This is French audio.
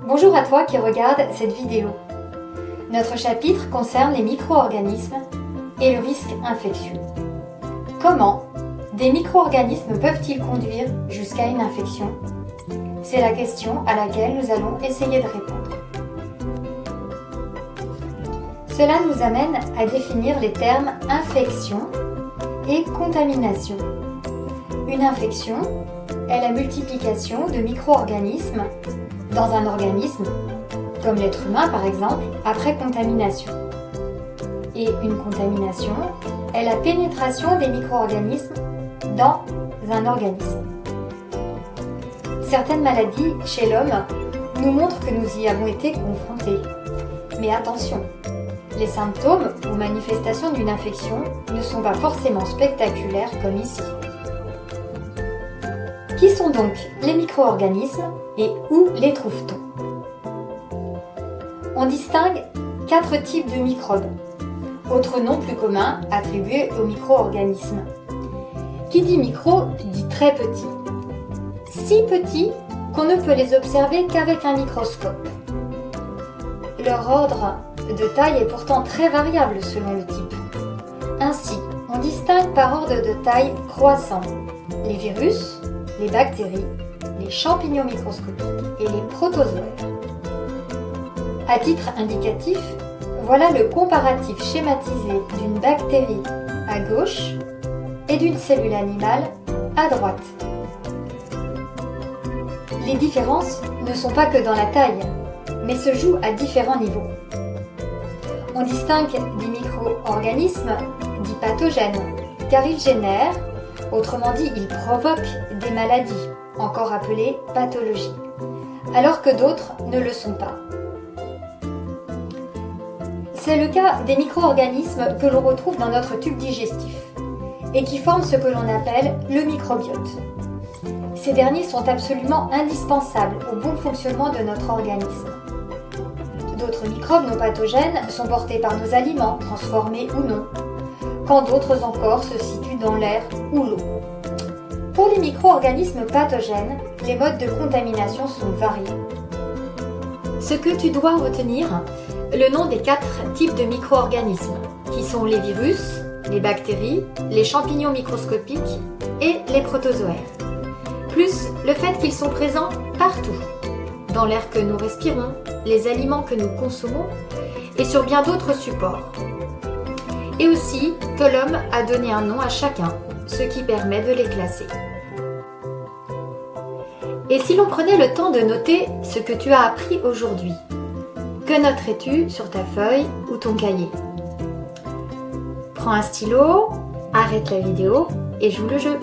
Bonjour à toi qui regarde cette vidéo. Notre chapitre concerne les micro-organismes et le risque infectieux. Comment des micro-organismes peuvent-ils conduire jusqu'à une infection? C'est la question à laquelle nous allons essayer de répondre. Cela nous amène à définir les termes infection et contamination. Une infection est la multiplication de micro-organismes dans un organisme, comme l'être humain par exemple, après contamination. Et une contamination est la pénétration des micro-organismes dans un organisme. Certaines maladies chez l'homme nous montrent que nous y avons été confrontés. Mais attention, les symptômes ou manifestations d'une infection ne sont pas forcément spectaculaires comme ici. Qui sont donc les micro-organismes et où les trouve-t-on? On distingue 4 types de microbes, autre nom plus commun attribué aux micro-organismes. Qui dit micro dit très petit. Si petits qu'on ne peut les observer qu'avec un microscope. Leur ordre de taille est pourtant très variable selon le type. Ainsi, on distingue par ordre de taille croissant les virus, les bactéries, les champignons microscopiques et les protozoaires. À titre indicatif, voilà le comparatif schématisé d'une bactérie à gauche et d'une cellule animale à droite. Les différences ne sont pas que dans la taille, mais se jouent à différents niveaux. On distingue des micro-organismes dits pathogènes, car ils génèrent, autrement dit, ils provoquent des maladies, encore appelées pathologies, alors que d'autres ne le sont pas. C'est le cas des micro-organismes que l'on retrouve dans notre tube digestif et qui forment ce que l'on appelle le microbiote. Ces derniers sont absolument indispensables au bon fonctionnement de notre organisme. D'autres microbes non pathogènes sont portés par nos aliments, transformés ou non, quand d'autres encore se situent dans l'air ou l'eau. Pour les micro-organismes pathogènes, les modes de contamination sont variés. Ce que tu dois retenir, le nom des 4 types de micro-organismes, qui sont les virus, les bactéries, les champignons microscopiques et les protozoaires. Plus le fait qu'ils sont présents partout, dans l'air que nous respirons, les aliments que nous consommons et sur bien d'autres supports. Et aussi que l'homme a donné un nom à chacun, ce qui permet de les classer. Et si l'on prenait le temps de noter ce que tu as appris aujourd'hui, que noterais-tu sur ta feuille ou ton cahier? Prends un stylo, arrête la vidéo et joue le jeu.